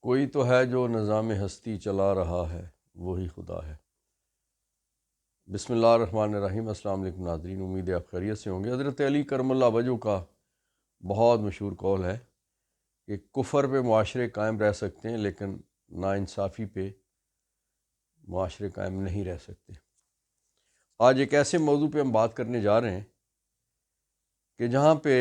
کوئی تو ہے جو نظام ہستی چلا رہا ہے، وہی خدا ہے۔ بسم اللہ الرحمن الرحیم۔ السلام علیکم ناظرین، امید ہے آپ خیریت سے ہوں گے۔ حضرت علی کرم اللہ وجہہ کا بہت مشہور قول ہے کہ کفر پہ معاشرے قائم رہ سکتے ہیں لیکن ناانصافی پہ معاشرے قائم نہیں رہ سکتے۔ آج ایک ایسے موضوع پہ ہم بات کرنے جا رہے ہیں کہ جہاں پہ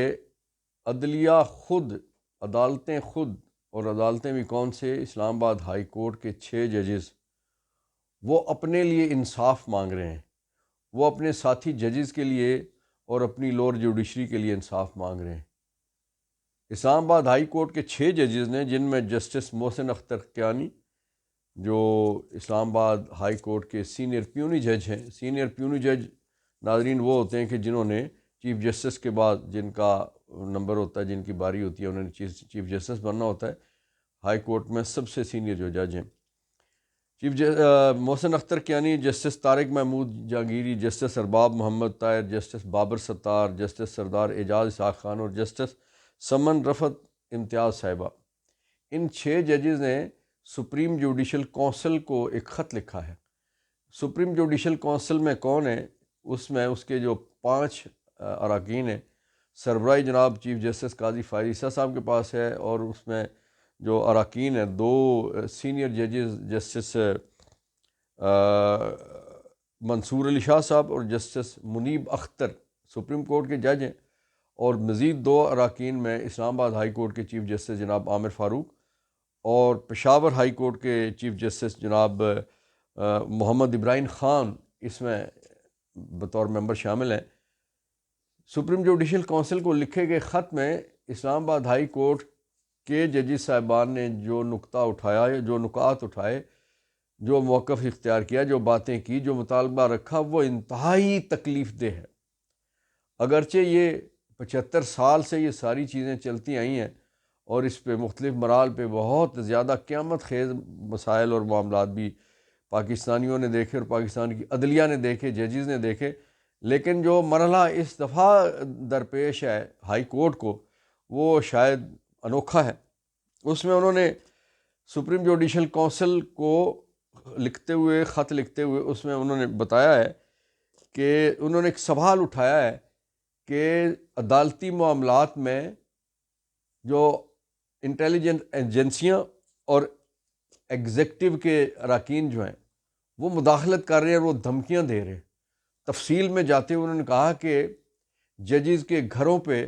عدلیہ خود، عدالتیں خود، اور عدالتیں بھی کون سے، اسلام آباد ہائی کورٹ کے 6 ججز، وہ اپنے لیے انصاف مانگ رہے ہیں۔ وہ اپنے ساتھی ججز کے لیے اور اپنی لوور جوڈیشری کے لیے انصاف مانگ رہے ہیں۔ اسلام آباد ہائی کورٹ کے 6 ججز نے، جن میں جسٹس محسن اختر کیانی جو اسلام آباد ہائی کورٹ کے سینئر پیونی جج ہیں۔ سینئر پیونی جج ناظرین وہ ہوتے ہیں کہ جنہوں نے چیف جسٹس کے بعد جن کا نمبر ہوتا ہے، جن کی باری ہوتی ہے، انہوں نے چیف جسٹس بننا ہوتا ہے۔ ہائی کورٹ میں سب سے سینئر جو جج ہیں محسن اختر کیانی، جسٹس طارق محمود جہانگیری، جسٹس ارباب محمد طاہر، جسٹس بابر ستار، جسٹس سردار اعجاز اسحاق خان اور جسٹس سمن رفعت امتیاز صاحبہ، ان 6 ججز نے سپریم جوڈیشل کونسل کو ایک خط لکھا ہے۔ سپریم جوڈیشل کونسل میں کون ہے؟ اس میں اس کے جو 5 اراکین ہیں، سربراہی جناب چیف جسٹس قاضی فائز عیسیٰ صاحب کے پاس ہے، اور اس میں جو اراکین ہیں 2 سینئر ججز، جسٹس منصور علی شاہ صاحب اور جسٹس منیب اختر سپریم کورٹ کے جج ہیں، اور مزید 2 اراکین میں اسلام آباد ہائی کورٹ کے چیف جسٹس جناب عامر فاروق اور پشاور ہائی کورٹ کے چیف جسٹس جناب محمد ابراہیم خان اس میں بطور ممبر شامل ہیں۔ سپریم جوڈیشل کونسل کو لکھے گئے خط میں اسلام آباد ہائی کورٹ کے ججز صاحبان نے جو نقطہ اٹھایا، جو نکات اٹھائے، جو موقف اختیار کیا، جو باتیں کی، جو مطالبہ رکھا، وہ انتہائی تکلیف دہ ہے۔ اگرچہ یہ 75 سال سے یہ ساری چیزیں چلتی آئی ہیں اور اس پہ مختلف مراحل پہ بہت زیادہ قیامت خیز مسائل اور معاملات بھی پاکستانیوں نے دیکھے اور پاکستان کی عدلیہ نے دیکھے، ججز نے دیکھے، لیکن جو مرحلہ اس دفعہ درپیش ہے ہائی کورٹ کو، وہ شاید انوکھا ہے۔ اس میں انہوں نے سپریم جوڈیشل کونسل کو خط لکھتے ہوئے اس میں انہوں نے بتایا ہے کہ انہوں نے ایک سوال اٹھایا ہے کہ عدالتی معاملات میں جو انٹیلیجنس ایجنسیاں اور ایگزیکٹو کے اراکین جو ہیں وہ مداخلت کر رہے ہیں اور وہ دھمکیاں دے رہے ہیں۔ تفصیل میں جاتے ہوئے انہوں نے کہا کہ ججز کے گھروں پہ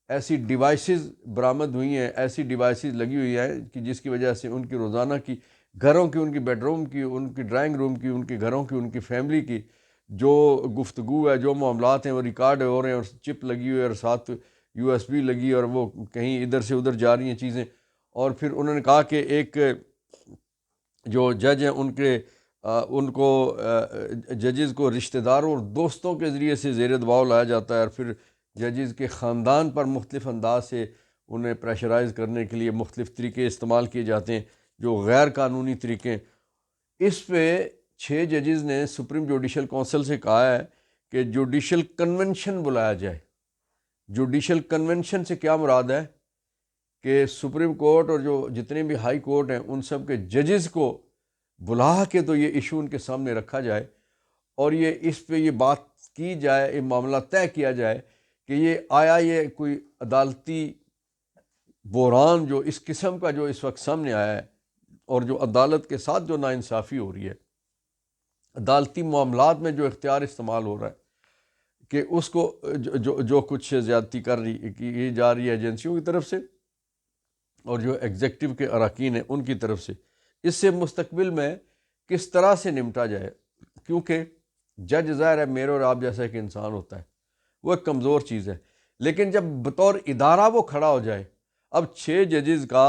ایسی ڈیوائسز برآمد ہوئی ہیں، ایسی ڈیوائسز لگی ہوئی ہیں کہ جس کی وجہ سے ان کی روزانہ کی گھروں کی، ان کی بیڈ روم کی، ان کی ڈرائنگ روم کی، ان کے گھروں کی، ان کی فیملی کی جو گفتگو ہے، جو معاملات ہیں، وہ ریکارڈ ہو رہے ہیں، اور چپ لگی ہوئی ہے اور ساتھ USB لگی، اور وہ کہیں ادھر سے ادھر جا رہی ہیں چیزیں۔ اور پھر انہوں نے کہا کہ ایک جو جج ہیں ان کو ججز کو رشتہ داروں اور دوستوں کے ذریعے سے زیر دباؤ لایا جاتا ہے، اور پھر ججز کے خاندان پر مختلف انداز سے انہیں پریشرائز کرنے کے لیے مختلف طریقے استعمال کیے جاتے ہیں جو غیر قانونی طریقے۔ اس پہ 6 ججز نے سپریم جوڈیشل کونسل سے کہا ہے کہ جوڈیشل کنونشن بلایا جائے۔ جوڈیشل کنونشن سے کیا مراد ہے کہ سپریم کورٹ اور جو جتنے بھی ہائی کورٹ ہیں ان سب کے ججز کو بلا کے تو یہ ایشو ان کے سامنے رکھا جائے، اور اس پہ یہ بات کی جائے، یہ معاملہ طے کیا جائے کہ یہ کوئی عدالتی بحران جو اس قسم کا جو اس وقت سامنے آیا ہے، اور جو عدالت کے ساتھ جو ناانصافی ہو رہی ہے، عدالتی معاملات میں جو اختیار استعمال ہو رہا ہے کہ اس کو جو کچھ زیادتی کی جا رہی ہے ایجنسیوں کی طرف سے اور جو ایگزیکٹو کے اراکین ہیں ان کی طرف سے، اس سے مستقبل میں کس طرح سے نمٹا جائے۔ کیونکہ جج ظاہر ہے میرے اور آپ جیسا ایک انسان ہوتا ہے، وہ ایک کمزور چیز ہے، لیکن جب بطور ادارہ وہ کھڑا ہو جائے، اب 6 ججز کا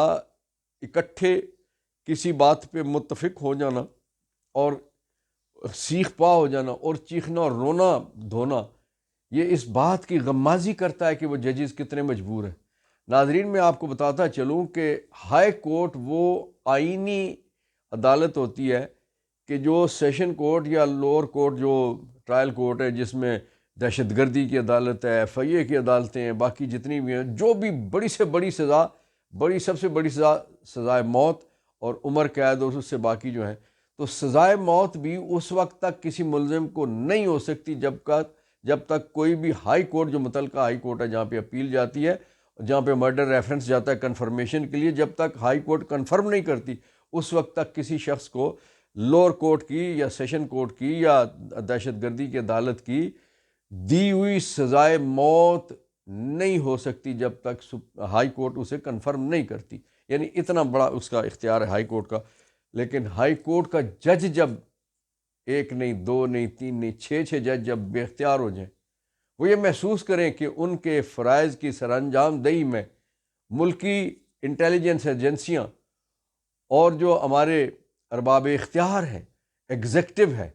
اکٹھے کسی بات پہ متفق ہو جانا اور سیخ پا ہو جانا اور چیخنا اور رونا دھونا، یہ اس بات کی غمازی کرتا ہے کہ وہ ججز کتنے مجبور ہیں۔ ناظرین، میں آپ کو بتاتا چلوں کہ ہائی کورٹ وہ آئینی عدالت ہوتی ہے کہ جو سیشن کورٹ یا لوور کورٹ جو ٹرائل کورٹ ہے، جس میں دہشت گردی کی عدالت ہے، FIA کی عدالتیں ہیں، باقی جتنی بھی ہیں، جو بھی بڑی سے بڑی سزا، سب سے بڑی سزا سزائے موت اور عمر قید اور اس سے باقی جو ہیں، تو سزائے موت بھی اس وقت تک کسی ملزم کو نہیں ہو سکتی جب تک کوئی بھی ہائی کورٹ، جو متعلقہ ہائی کورٹ ہے جہاں پہ اپیل جاتی ہے، جہاں پہ مرڈر ریفرنس جاتا ہے کنفرمیشن کے لیے، جب تک ہائی کورٹ کنفرم نہیں کرتی اس وقت تک کسی شخص کو لوور کورٹ کی یا سیشن کورٹ کی یا دہشت گردی کی عدالت کی دی ہوئی سزائے موت نہیں ہو سکتی جب تک ہائی کورٹ اسے کنفرم نہیں کرتی. یعنی اتنا بڑا اس کا اختیار ہے ہائی کورٹ کا. لیکن ہائی کورٹ کا جج جب ایک نہیں، دو نہیں، تین نہیں، چھ جج جب بے اختیار ہو جائیں، وہ یہ محسوس کریں کہ ان کے فرائض کی سر انجام دہی میں ملکی انٹیلیجنس ایجنسیاں اور جو ہمارے ارباب اختیار ہیں، ایگزیکٹو ہے،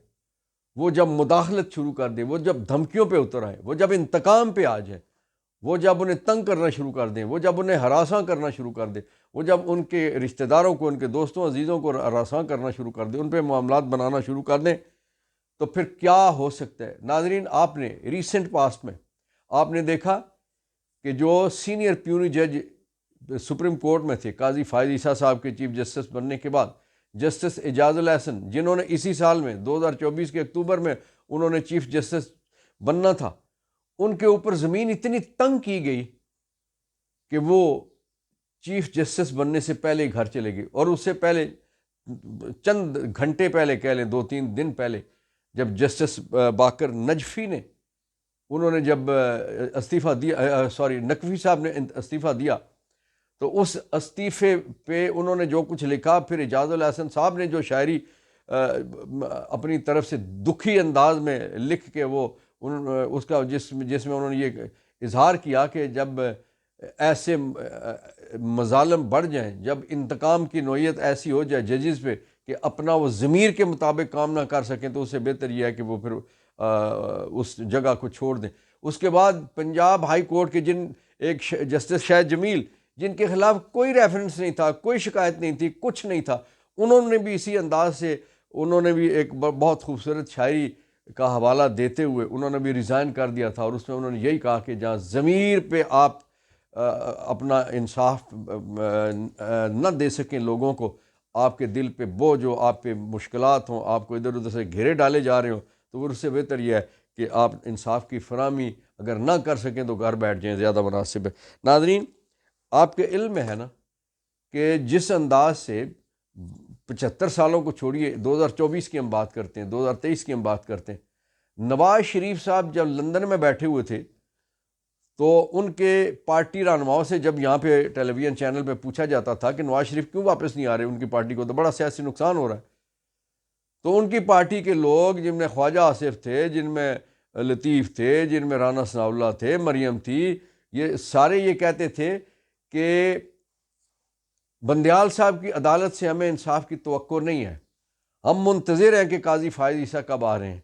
وہ جب مداخلت شروع کر دیں، وہ جب دھمکیوں پہ اتر آئیں، وہ جب انتقام پہ آ جائیں، وہ جب انہیں تنگ کرنا شروع کر دیں، وہ جب انہیں ہراساں کرنا شروع کر دیں، وہ جب ان کے رشتہ داروں کو، ان کے دوستوں عزیزوں کو ہراساں کرنا شروع کر دیں، ان پہ معاملات بنانا شروع کر دیں، تو پھر کیا ہو سکتا ہے؟ ناظرین، آپ نے ریسنٹ پاسٹ میں آپ نے دیکھا کہ جو سینئر پیونی جج سپریم کورٹ میں تھے، قاضی فائز عیسیٰ صاحب کے چیف جسٹس بننے کے بعد، جسٹس اعجاز الاحسن، جنہوں نے اسی سال میں 2024 کے اکتوبر میں انہوں نے چیف جسٹس بننا تھا، ان کے اوپر زمین اتنی تنگ کی گئی کہ وہ چیف جسٹس بننے سے پہلے ہی گھر چلے گئے. اور اس سے پہلے چند گھنٹے پہلے، کہہ لیں 2-3 دن پہلے، جب جسٹس باقر نجفی نے انہوں نے جب استعفیٰ دیا، نقوی صاحب نے استعفیٰ دیا، تو اس استعفے پہ انہوں نے جو کچھ لکھا، پھر اعجاز الاحسن صاحب نے جو شاعری اپنی طرف سے دکھی انداز میں لکھ کے وہ اس کا جس میں انہوں نے یہ اظہار کیا کہ جب ایسے مظالم بڑھ جائیں، جب انتقام کی نوعیت ایسی ہو جائے ججز پہ کہ اپنا وہ ضمیر کے مطابق کام نہ کر سکیں، تو اس سے بہتر یہ ہے کہ وہ پھر اس جگہ کو چھوڑ دیں. اس کے بعد پنجاب ہائی کورٹ کے ایک جسٹس شاہد جمیل، جن کے خلاف کوئی ریفرنس نہیں تھا، کوئی شکایت نہیں تھی، کچھ نہیں تھا، انہوں نے بھی اسی انداز سے انہوں نے بھی ایک بہت خوبصورت شاعری کا حوالہ دیتے ہوئے انہوں نے بھی ریزائن کر دیا تھا، اور اس میں انہوں نے یہی کہا کہ جہاں ضمیر پہ آپ اپنا انصاف نہ دے سکیں لوگوں کو، آپ کے دل پہ بوجھ ہو، آپ پہ مشکلات ہوں، آپ کو ادھر ادھر سے گھیرے ڈالے جا رہے ہوں، تو اس سے بہتر یہ ہے کہ آپ انصاف کی فراہمی اگر نہ کر سکیں تو گھر بیٹھ جائیں، زیادہ مناسب ہے. ناظرین، آپ کے علم میں ہے نا کہ جس انداز سے 75 سالوں کو چھوڑیے، 2024 کی ہم بات کرتے ہیں، 2023 کی ہم بات کرتے ہیں، نواز شریف صاحب جب لندن میں بیٹھے ہوئے تھے تو ان کے پارٹی رہنماؤں سے جب یہاں پہ ٹیلی ویژن چینل پہ پوچھا جاتا تھا کہ نواز شریف کیوں واپس نہیں آ رہے، ان کی پارٹی کو تو بڑا سیاسی نقصان ہو رہا ہے، تو ان کی پارٹی کے لوگ، جن میں خواجہ آصف تھے، جن میں لطیف تھے، جن میں رانا ثناء اللہ تھے، مریم تھی، یہ سارے یہ کہتے تھے کہ بندیال صاحب کی عدالت سے ہمیں انصاف کی توقع نہیں ہے، ہم منتظر ہیں کہ قاضی فائز عیسیٰ کب آ رہے ہیں،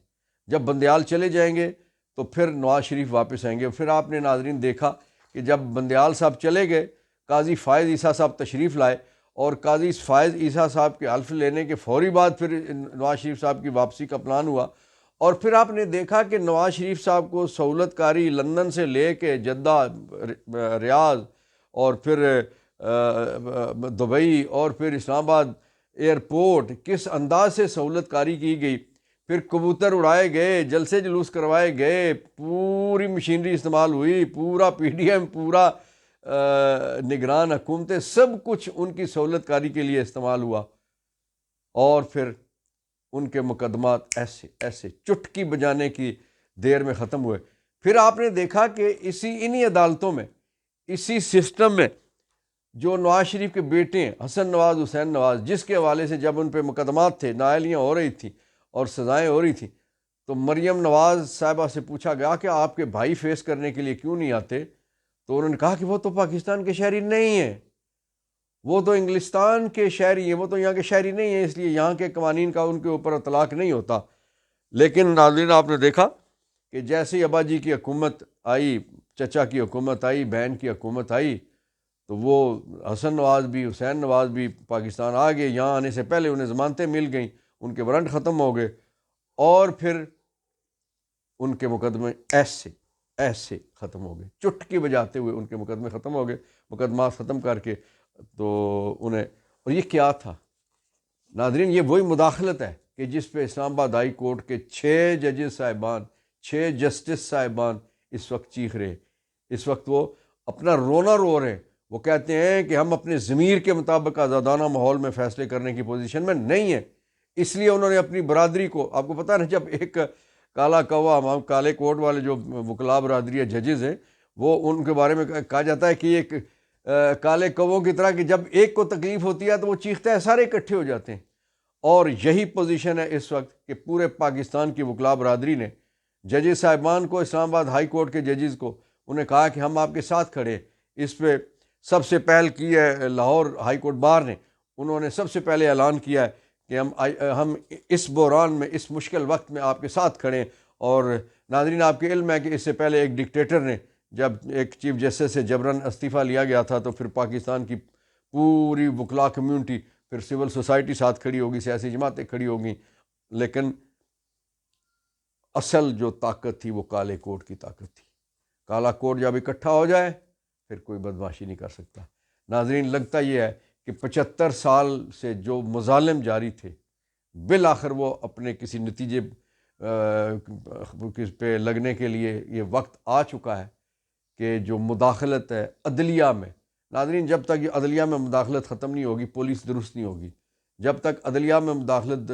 جب بندیال چلے جائیں گے تو پھر نواز شریف واپس آئیں گے. پھر آپ نے ناظرین دیکھا کہ جب بندیال صاحب چلے گئے، قاضی فائز عیسیٰ صاحب تشریف لائے، اور قاضی فائز عیسیٰ صاحب کے حلف لینے کے فوری بعد پھر نواز شریف صاحب کی واپسی کا پلان ہوا. اور پھر آپ نے دیکھا کہ نواز شریف صاحب کو سہولت کاری لندن سے لے کے جدہ، ریاض، اور پھر دبئی، اور پھر اسلام آباد ایئرپورٹ کس انداز سے سہولت کاری کی گئی، پھر کبوتر اڑائے گئے، جلسے جلوس کروائے گئے، پوری مشینری استعمال ہوئی، پورا پی ڈی ایم، پورا نگران حکومتیں، سب کچھ ان کی سہولت کاری کے لیے استعمال ہوا، اور پھر ان کے مقدمات ایسے ایسے چٹکی بجانے کی دیر میں ختم ہوئے. پھر آپ نے دیکھا کہ انہی عدالتوں میں، اسی سسٹم میں، جو نواز شریف کے بیٹے ہیں حسن نواز، حسین نواز، جس کے حوالے سے جب ان پہ مقدمات تھے، نااہلیاں ہو رہی تھیں اور سزائیں ہو رہی تھیں، تو مریم نواز صاحبہ سے پوچھا گیا کہ آپ کے بھائی فیس کرنے کے لیے کیوں نہیں آتے، تو انہوں نے کہا کہ وہ تو پاکستان کے شہری نہیں ہیں، وہ تو انگلستان کے شہری ہیں، وہ تو یہاں کے شہری نہیں ہیں، اس لیے یہاں کے قوانین کا ان کے اوپر اطلاق نہیں ہوتا. لیکن ناظرین، آپ نے دیکھا کہ جیسے ہی ابا جی کی حکومت آئی، چچا کی حکومت آئی، بہن کی حکومت آئی، تو وہ حسن نواز بھی، حسین نواز بھی پاکستان آ گئے. یہاں آنے سے پہلے انہیں ضمانتیں مل گئیں، ان کے وارنٹ ختم ہو گئے، اور پھر ان کے مقدمے ایسے ایسے ختم ہو گئے، چٹکی بجاتے ہوئے ان کے مقدمے ختم ہو گئے، مقدمات ختم کر کے. تو انہیں، اور یہ کیا تھا؟ ناظرین یہ وہی مداخلت ہے کہ جس پہ اسلام آباد ہائی کورٹ کے 6 ججز صاحبان، 6 جسٹس صاحبان اس وقت چیخ رہے، اس وقت وہ اپنا رونا رو رہے ہیں۔ وہ کہتے ہیں کہ ہم اپنے ضمیر کے مطابق آزادانہ ماحول میں فیصلے کرنے کی پوزیشن میں نہیں ہیں، اس لیے انہوں نے اپنی برادری کو، آپ کو پتہ ہے جب ایک کالا کوا، ہم کالے کوٹ والے جو وکلاء برادری ہے، ججز ہیں، وہ ان کے بارے میں کہا جاتا ہے کہ یہ کالے کووں کی طرح کہ جب ایک کو تکلیف ہوتی ہے تو وہ چیختا ہے، سارے اکٹھے ہو جاتے ہیں۔ اور یہی پوزیشن ہے اس وقت کہ پورے پاکستان کی وکلاء برادری نے ججز صاحبان کو، اسلام آباد ہائی کورٹ کے ججز کو، انہیں کہا کہ ہم آپ کے ساتھ کھڑے ہیں۔ اس پہ سب سے پہل کی ہے لاہور ہائی کورٹ بار نے، انہوں نے سب سے پہلے اعلان کیا ہے کہ ہم اس بحران میں، اس مشکل وقت میں آپ کے ساتھ کھڑے ہیں۔ اور ناظرین آپ کے علم ہے کہ اس سے پہلے ایک ڈکٹیٹر نے، جب ایک چیف جسٹس سے جبراً استعفیٰ لیا گیا تھا، تو پھر پاکستان کی پوری وکلاء کمیونٹی، پھر سول سوسائٹی ساتھ کھڑی ہوگی، سیاسی جماعتیں کھڑی ہوگی، لیکن اصل جو طاقت تھی وہ کالے کوٹ کی طاقت تھی۔ کالا کوٹ جب اکٹھا ہو جائے پھر کوئی بدمعاشی نہیں کر سکتا۔ ناظرین لگتا یہ ہے کہ 75 سال سے جو مظالم جاری تھے، بالآخر وہ اپنے کسی نتیجے پہ لگنے کے لیے یہ وقت آ چکا ہے کہ جو مداخلت ہے عدلیہ میں، ناظرین جب تک یہ عدلیہ میں مداخلت ختم نہیں ہوگی، پولیس درست نہیں ہوگی، جب تک عدلیہ میں مداخلت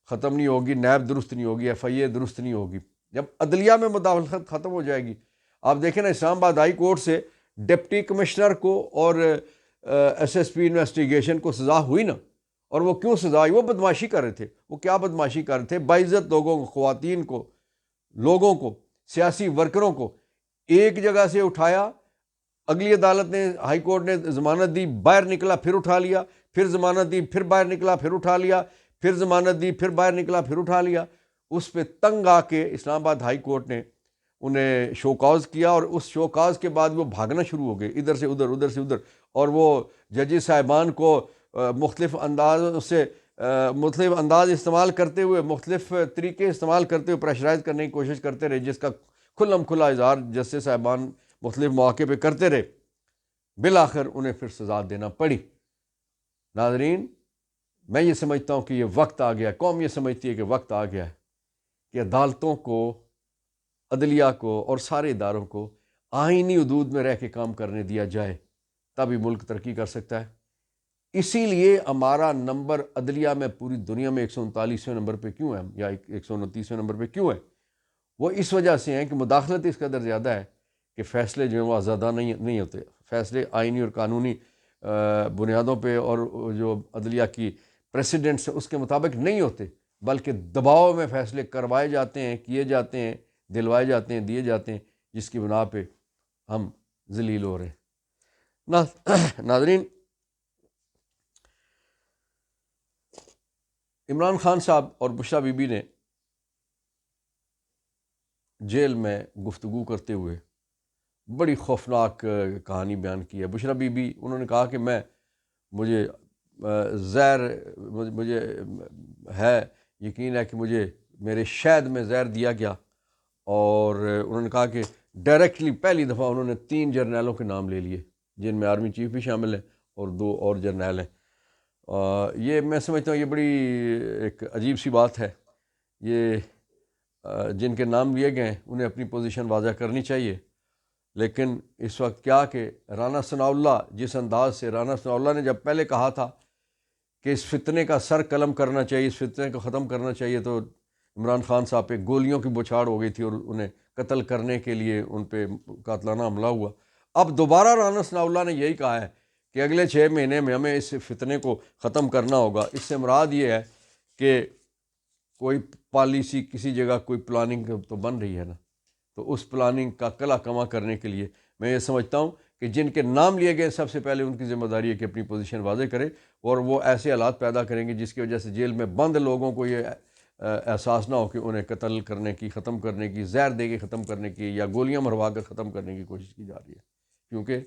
ختم نہیں ہوگی، نیب درست نہیں ہوگی، ایف آئی اے درست نہیں ہوگی، جب عدلیہ میں مداخلت ختم ہو جائے گی، آپ دیکھیں نا اسلام آباد ہائی کورٹ سے ڈپٹی کمشنر کو اور ایس ایس پی انویسٹیگیشن کو سزا ہوئی نا، اور وہ کیوں سزا ہوئی؟ وہ بدمعاشی کر رہے تھے۔ وہ کیا بدمعاشی کر رہے تھے؟ باعزت لوگوں کو، خواتین کو، لوگوں کو، سیاسی ورکروں کو ایک جگہ سے اٹھایا، اگلی عدالت نے، ہائی کورٹ نے ضمانت دی، باہر نکلا پھر اٹھا لیا، پھر ضمانت دی، پھر باہر نکلا پھر اٹھا لیا، پھر ضمانت دی، پھر باہر نکلا پھر اٹھا لیا۔ اس پہ تنگ آ کے اسلام آباد ہائی کورٹ نے انہیں شو کاز کیا، اور اس شو کاز کے بعد وہ بھاگنا شروع ہو گئے، ادھر سے ادھر، ادھر سے ادھر، اور وہ ججز صاحبان کو مختلف انداز استعمال کرتے ہوئے، مختلف طریقے استعمال کرتے ہوئے پریشرائز کرنے کی کوشش کرتے رہے، جس کا کھلم کھلا اظہار ججز صاحبان مختلف مواقع پہ کرتے رہے۔ بالآخر انہیں پھر سزا دینا پڑی۔ ناظرین میں یہ سمجھتا ہوں کہ یہ وقت آ گیا، قوم یہ سمجھتی ہے کہ وقت آ گیا ہے کہ عدالتوں کو، عدلیہ کو اور سارے اداروں کو آئینی حدود میں رہ کے کام کرنے دیا جائے، تبھی ملک ترقی کر سکتا ہے۔ اسی لیے ہمارا نمبر عدلیہ میں پوری دنیا میں 139ویں نمبر پہ کیوں ہے، یا 129ویں نمبر پہ کیوں ہے؟ وہ اس وجہ سے ہیں کہ مداخلت اس قدر زیادہ ہے کہ فیصلے جو ہیں وہ آزادانہ نہیں ہوتے، فیصلے آئینی اور قانونی بنیادوں پہ اور جو عدلیہ کی پریسیڈنٹس اس کے مطابق نہیں ہوتے، بلکہ دباؤ میں فیصلے کروائے جاتے ہیں، کیے جاتے ہیں، دلوائے جاتے ہیں، دیے جاتے ہیں، جس کی بنا پہ ہم ذلیل ہو رہے ہیں۔ ناظرین عمران خان صاحب اور بشریٰ بی بی نے جیل میں گفتگو کرتے ہوئے بڑی خوفناک کہانی بیان کی ہے۔ بشریٰ بی بی انہوں نے کہا کہ مجھے مجھے ہے یقین ہے کہ مجھے میرے شہد میں زہر دیا گیا، اور انہوں نے کہا کہ ڈائریکٹلی پہلی دفعہ انہوں نے 3 جرنیلوں کے نام لے لیے، جن میں آرمی چیف بھی شامل ہیں اور 2 اور جرنیل ہیں۔ یہ میں سمجھتا ہوں یہ بڑی ایک عجیب سی بات ہے۔ یہ جن کے نام لیے گئے ہیں انہیں اپنی پوزیشن واضح کرنی چاہیے، لیکن اس وقت کیا کہ رانا ثناء اللہ، جس انداز سے رانا ثناء اللہ نے جب پہلے کہا تھا کہ اس فتنے کا سر قلم کرنا چاہیے، اس فتنے کو ختم کرنا چاہیے، تو عمران خان صاحب پہ گولیوں کی بوچھاڑ ہو گئی تھی اور انہیں قتل کرنے کے لیے ان پہ قاتلانہ حملہ ہوا۔ اب دوبارہ رانا ثناء اللہ نے یہی کہا ہے کہ اگلے 6 مہینے میں ہمیں اس فتنے کو ختم کرنا ہوگا۔ اس سے مراد یہ ہے کہ کوئی پالیسی، کسی جگہ کوئی پلاننگ تو بن رہی ہے نا، تو اس پلاننگ کا کلا کما کرنے کے لیے میں یہ سمجھتا ہوں کہ جن کے نام لیے گئے سب سے پہلے ان کی ذمہ داری ہے کہ اپنی پوزیشن واضح کرے، اور وہ ایسے حالات پیدا کریں گے جس کی وجہ سے جیل میں بند لوگوں کو یہ احساس نہ ہو کہ انہیں قتل کرنے کی، ختم کرنے کی، زہر دے کے ختم کرنے کی، یا گولیاں مروا کر ختم کرنے کی کوشش کی جا رہی ہے۔ کیونکہ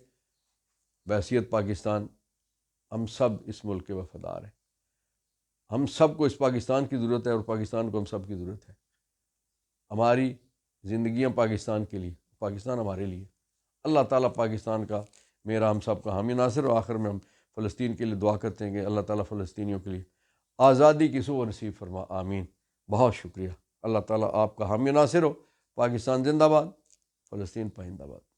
بحیثیت پاکستان ہم سب اس ملک کے وفادار ہیں، ہم سب کو اس پاکستان کی ضرورت ہے، اور پاکستان کو ہم سب کی ضرورت ہے۔ ہماری زندگیاں پاکستان کے لیے، پاکستان ہمارے لیے۔ اللہ تعالیٰ پاکستان کا، میرا، ہم سب کا حامی ناصر، اور آخر میں ہم فلسطین کے لیے دعا کرتے ہیں کہ اللہ تعالیٰ فلسطینیوں کے لیے آزادی کی سو نصیب فرما، آمین۔ بہت شکریہ۔ اللہ تعالیٰ آپ کا حامی ناصر ہو۔ پاکستان زندہ باد، فلسطین پائندہ باد۔